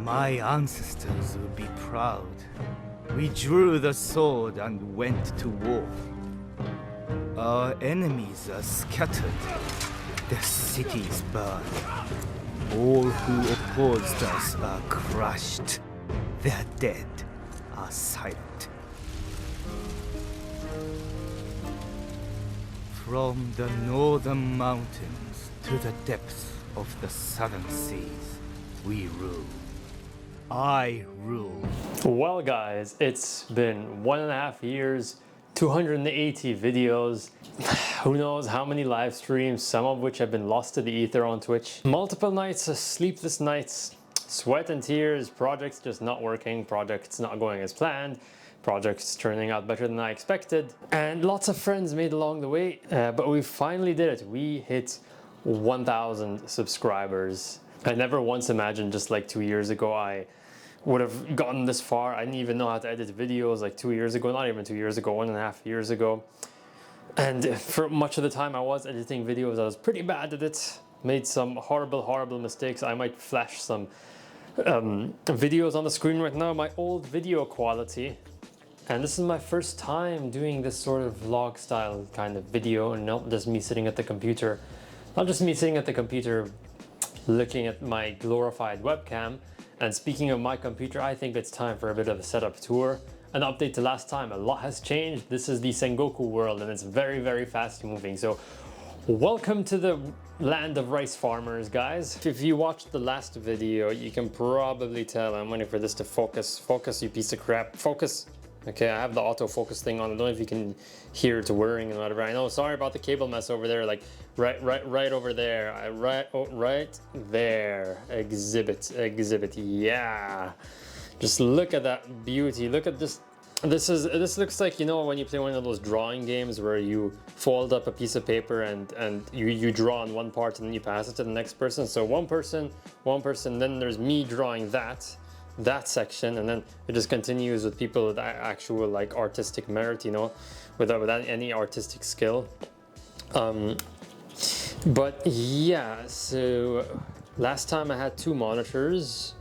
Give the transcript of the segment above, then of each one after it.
My ancestors would be proud. We drew the sword and went to war. Our enemies are scattered. The cities burn. All who opposed us are crushed. Their dead are silent. From the northern mountains to the depths of the southern seas, we rule. I rule. Well guys, it's been 1.5 years, 280 videos, who knows how many live streams, some of which have been lost to the ether on Twitch. Multiple nights, sleepless nights, sweat and tears, projects just not working, projects not going as planned, projects turning out better than I expected, and lots of friends made along the way, but we finally did it. We hit 1,000 subscribers. I never once imagined just like 2 years ago I would have gotten this far. I didn't even know how to edit videos like 2 years ago, not even 2 years ago, 1.5 years ago. And for much of the time I was editing videos, I was pretty bad at it. Made some horrible mistakes. I might flash some videos on the screen right now, my old video quality. And this is my first time doing this sort of vlog style kind of video, and not just me sitting at the computer. Not just me sitting at the computer looking at my glorified webcam. And speaking of my computer, I think it's time for a bit of a setup tour. An update to last time, a lot has changed. This is the Sengoku world and it's very fast moving. So welcome to the land of rice farmers, guys. If you watched the last video, you can probably tell I'm waiting for this to focus. Focus, you piece of crap. Focus. Okay, I have the autofocus thing on. I don't know if you can hear it whirring and whatever. I know, sorry about the cable mess over there. Like right over there. Right there. Exhibit. Yeah. Just look at that beauty. Look at this. This looks like, you know, when you play one of those drawing games where you fold up a piece of paper and you draw on one part and then you pass it to the next person. So one person, then there's me drawing that section, and then it just continues with people with actual like artistic merit, you know, without any artistic skill. But yeah, so last time I had 2 monitors.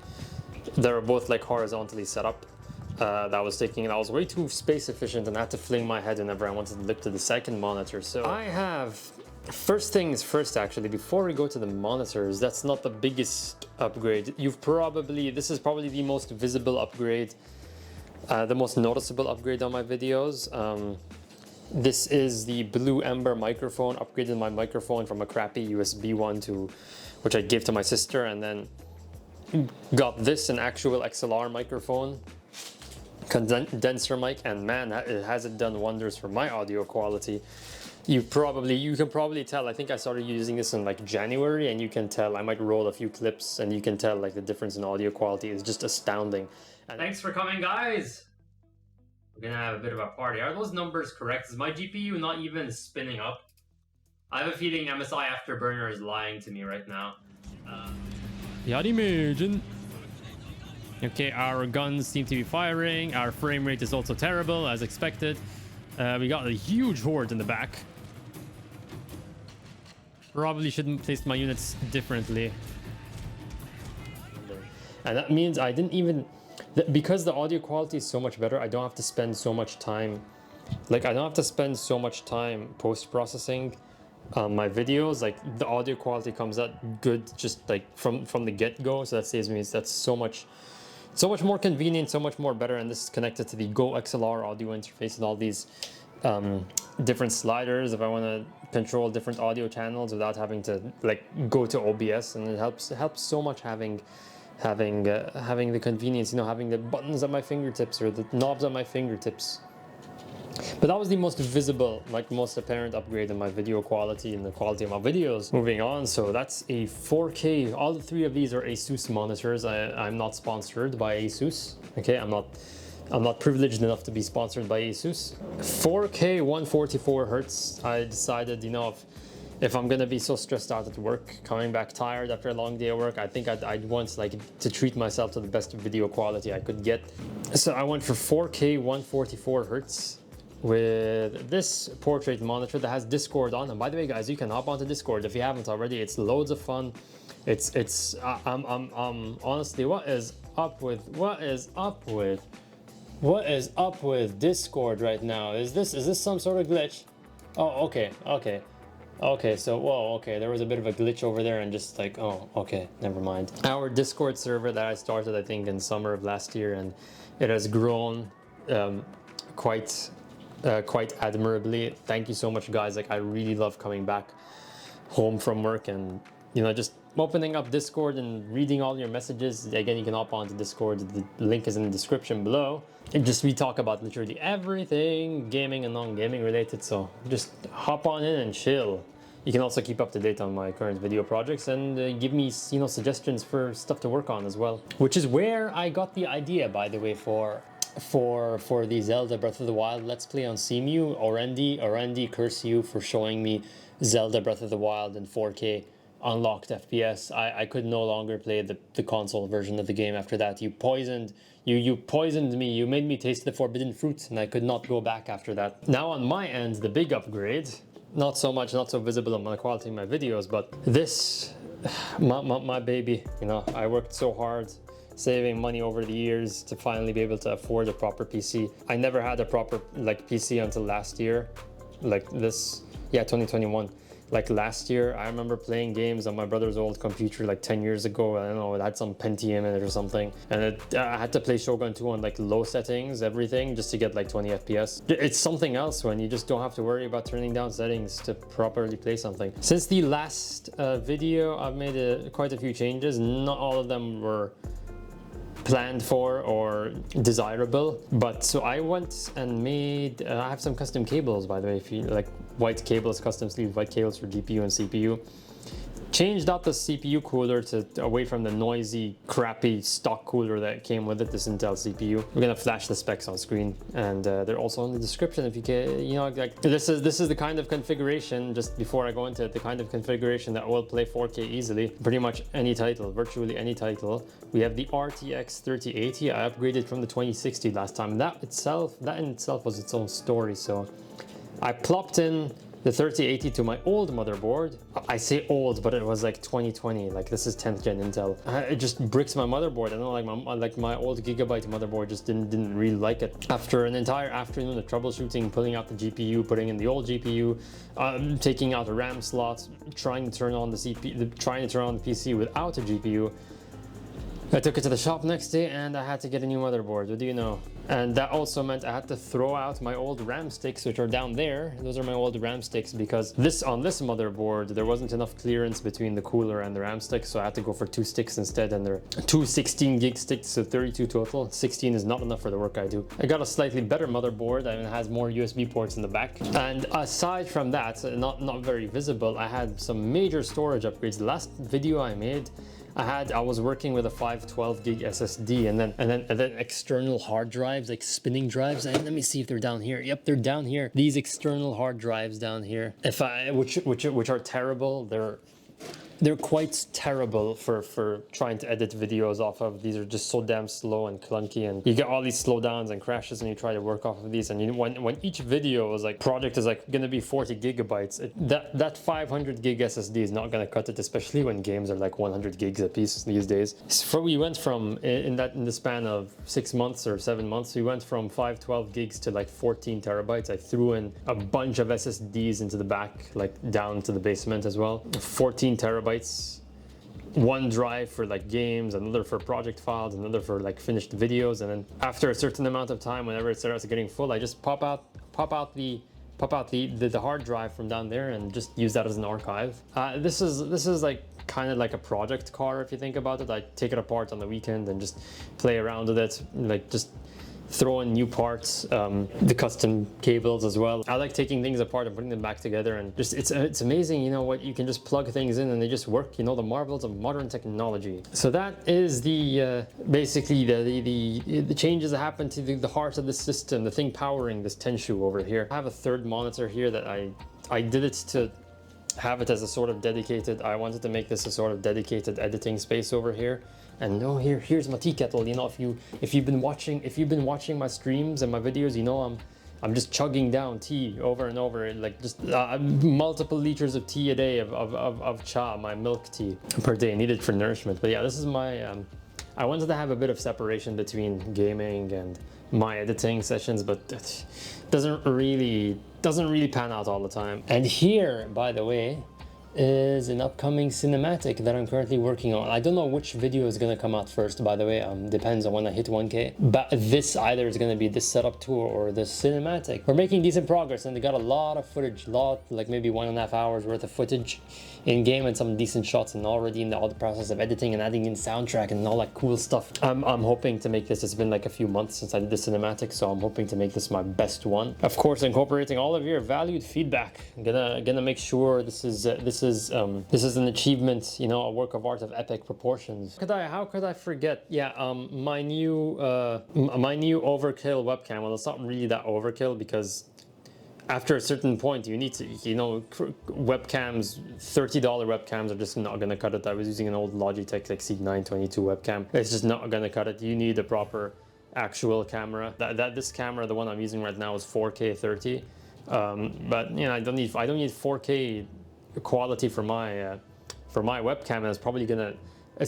They were both like horizontally set up. That was way too space efficient, and I had to fling my head whenever I wanted to look to the second monitor. So I have, first things first actually, before we go to the monitors, that's not the biggest upgrade. This is probably the most visible upgrade, the most noticeable upgrade on my videos. This is the blue Ember microphone. Upgraded my microphone from a crappy USB one which I gave to my sister, and then got this, an actual XLR microphone, condenser mic, and man, it hasn't done wonders for my audio quality. You can probably tell, I think I started using this in like January, and you can tell, I might roll a few clips and you can tell like the difference in audio quality is just astounding. And thanks for coming, guys! We're gonna have a bit of a party. Are those numbers correct? Is my GPU not even spinning up? I have a feeling MSI Afterburner is lying to me right now. I'd imagine. Okay, our guns seem to be firing. Our frame rate is also terrible, as expected. We got a huge horde in the back. Probably shouldn't place my units differently. And that means I didn't even... Because the audio quality is so much better, I don't have to spend so much time... Like, I don't have to spend so much time post-processing my videos. Like, the audio quality comes out good just like from the get-go. So that saves me... That's so much more convenient, so much more better. And this is connected to the GoXLR audio interface and all these different sliders if I want to control different audio channels without having to like go to OBS. And it helps so much having the convenience, you know, having the buttons at my fingertips or the knobs at my fingertips. But that was the most visible, like most apparent upgrade in my video quality and the quality of my videos. Moving on, so that's a 4K. All the 3 of these are ASUS monitors. I'm not sponsored by ASUS. Okay, I'm not privileged enough to be sponsored by ASUS. 4K 144 Hertz. I decided, you know, if I'm gonna be so stressed out at work, coming back tired after a long day of work, I think I'd want like to treat myself to the best video quality I could get. So I went for 4K 144 Hertz. With this portrait monitor that has Discord on. And by the way, guys, you can hop onto Discord if you haven't already. It's loads of fun. It's honestly, what is up with Discord right now? Is this some sort of glitch? Oh, okay, so, whoa, okay, there was a bit of a glitch over there and just like, oh, okay, never mind. Our Discord server that I started, I think, in summer of last year, and it has grown quite admirably. Thank you so much, guys. Like, I really love coming back home from work and, you know, just opening up Discord and reading all your messages. Again, you can hop onto Discord. The link is in the description below. And just we talk about literally everything gaming and non-gaming related. So just hop on in and chill. You can also keep up to date on my current video projects and give me, you know, suggestions for stuff to work on as well. Which is where I got the idea, by the way, for the Zelda Breath of the Wild Let's Play on CMU. Orendi, curse you for showing me Zelda Breath of the Wild in 4K unlocked FPS. I could no longer play the console version of the game after that. You poisoned me. You made me taste the forbidden fruit, and I could not go back after that. Now on my end, the big upgrade, not so visible on the quality of my videos, but this, my baby, you know, I worked so hard saving money over the years to finally be able to afford a proper PC. I never had a proper like PC until last year, like this, yeah, 2021. Like last year, I remember playing games on my brother's old computer like 10 years ago. I don't know, it had some Pentium in it or something. And I had to play Shogun 2 on like low settings, everything, just to get like 20 FPS. It's something else when you just don't have to worry about turning down settings to properly play something. Since the last video, I've made quite a few changes. Not all of them were planned for or desirable, but so I went and made I have some custom cables, by the way, if you like, white cables, custom sleeve white cables for GPU and CPU. Changed out the CPU cooler to away from the noisy, crappy stock cooler that came with it, this Intel CPU. We're gonna flash the specs on screen, and they're also in the description if you can, you know, like this is the kind of configuration, just before I go into it, the kind of configuration that will play 4K easily, pretty much any title, virtually any title. We have the RTX 3080. I upgraded from the 2060 last time. That in itself was its own story. So I plopped in the 3080 to my old motherboard. I say old, but it was like 2020. Like, this is 10th gen Intel. It just bricks my motherboard. I don't know, like my old Gigabyte motherboard just didn't really like it. After an entire afternoon of troubleshooting, pulling out the GPU, putting in the old GPU, taking out the RAM slots, trying to turn on the PC without a GPU. I took it to the shop next day and I had to get a new motherboard. What do you know? And that also meant I had to throw out my old RAM sticks, which are down there. Those are my old RAM sticks, because on this motherboard, there wasn't enough clearance between the cooler and the RAM sticks, so I had to go for 2 sticks instead, and they're 2 16 gig sticks, so 32 total. 16 is not enough for the work I do. I got a slightly better motherboard, and it has more USB ports in the back. And aside from that, not very visible, I had some major storage upgrades. The last video I made, I was working with a 512 gig SSD and then external hard drives, like spinning drives. And let me see if they're down here. Yep, they're down here. These external hard drives down here. Which are terrible. They're quite terrible for trying to edit videos off of. These are just so damn slow and clunky, and you get all these slowdowns and crashes when you try to work off of these. And when each video is like project is like gonna be 40 gigabytes, that 500 gig SSD is not gonna cut it, especially when games are like 100 gigs a piece these days. So we went from in the span of 6 months or 7 months, we went from 512 gigs to like 14 terabytes. I threw in a bunch of SSDs into the back, like down to the basement as well. 14 terabytes. One drive for like games, another for project files, another for like finished videos, and then after a certain amount of time, whenever it starts getting full, I just pop out the hard drive from down there and just use that as an archive. This is like kind of like a project car if you think about it. I take it apart on the weekend and just play around with it, like just throw in new parts, the custom cables as well. I like taking things apart and putting them back together, and just it's amazing, you know, what you can just plug things in and they just work, you know, the marvels of modern technology. So that is the basically the changes that happen to the heart of the system, the thing powering this Tenshu over here. I have a third monitor here that I did it to have it as a sort of dedicated, I wanted to make this a sort of dedicated editing space over here. And no, here's my tea kettle. You know, if you've been watching my streams and my videos, you know I'm just chugging down tea over and over, like just multiple liters of tea a day of cha, my milk tea per day, needed for nourishment. But yeah, this is my I wanted to have a bit of separation between gaming and my editing sessions, but it doesn't really pan out all the time. And here, by the way, is an upcoming cinematic that I'm currently working on. I don't know which video is gonna come out first, by the way. Depends on when I hit 1K. But this either is gonna be this setup tour or this cinematic. We're making decent progress, and they got a lot of footage, like maybe 1.5 hours worth of footage in game and some decent shots, and already in the process of editing and adding in soundtrack and all that cool stuff. I'm hoping to make this. It's been like a few months since I did the cinematic, so I'm hoping to make this my best one. Of course, incorporating all of your valued feedback. I'm gonna make sure this is an achievement, you know, a work of art of epic proportions. How could I forget? Yeah, my new overkill webcam. Well, it's not really that overkill, because after a certain point, you need to, you know, webcams, $30 webcams are just not gonna cut it. I was using an old Logitech like C922 webcam. It's just not gonna cut it. You need a proper actual camera. This camera, the one I'm using right now, is 4K 30. But you know, I don't need 4K quality for my webcam, and it's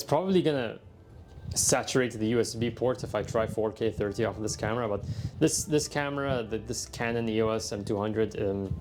probably gonna saturate the USB port if I try 4K 30 off of this camera. But this camera, this Canon EOS M200,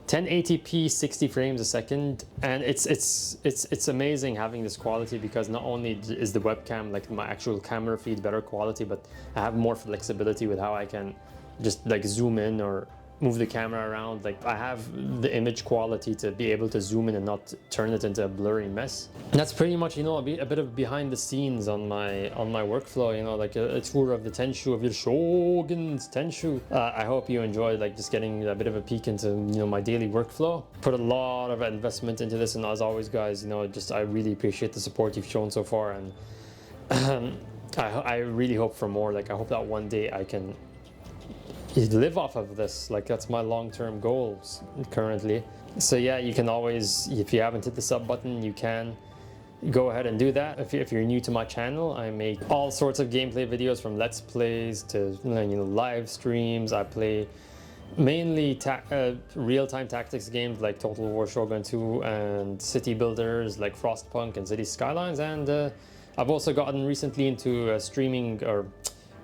1080p 60 frames a second, and it's amazing having this quality, because not only is the webcam, like my actual camera feed, better quality, but I have more flexibility with how I can just like zoom in or move the camera around. Like, I have the image quality to be able to zoom in and not turn it into a blurry mess. And that's pretty much, you know, a bit of behind the scenes on my workflow, you know, like a tour of the Tenshu, of your Shogun's Tenshu. I hope you enjoyed, like, just getting a bit of a peek into, you know, my daily workflow. Put a lot of investment into this, and as always, guys, you know, I really appreciate the support you've shown so far, and I really hope for more. Like, I hope that one day I can live off of this. Like, that's my long-term goals currently. So yeah, you can always, if you haven't hit the sub button, you can go ahead and do that. If you're new to my channel, I make all sorts of gameplay videos, from let's plays to, you know, live streams. I play mainly real-time tactics games like Total War Shogun 2 and city builders like Frostpunk and City Skylines, and I've also gotten recently into streaming, or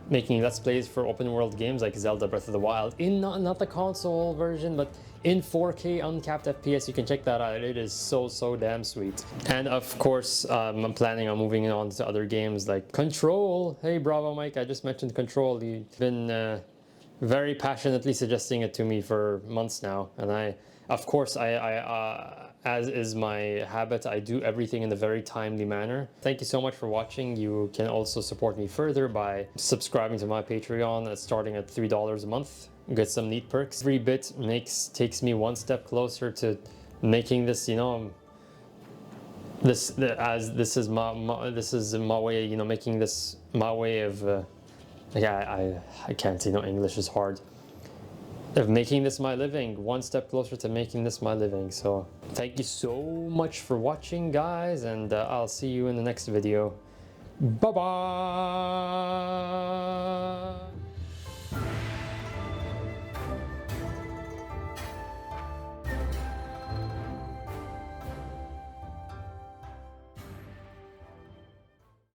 making let's plays for open world games like Zelda Breath of the Wild, in not the console version, but in 4K uncapped FPS. You can check that out. It is so damn sweet. And of course, I'm planning on moving on to other games like Control. Hey, Bravo Mike, I just mentioned Control. You've been very passionately suggesting it to me for months now, and of course, as is my habit, I do everything in a very timely manner. Thank you so much for watching. You can also support me further by subscribing to my Patreon. That's starting at $3 a month. Get some neat perks. Every bit takes me one step closer to making this, you know, this is my way, you know, making this my way of yeah, I can't, you know, English is hard. Of making this my living, one step closer to making this my living. So thank you so much for watching, guys, and I'll see you in the next video. Bye bye.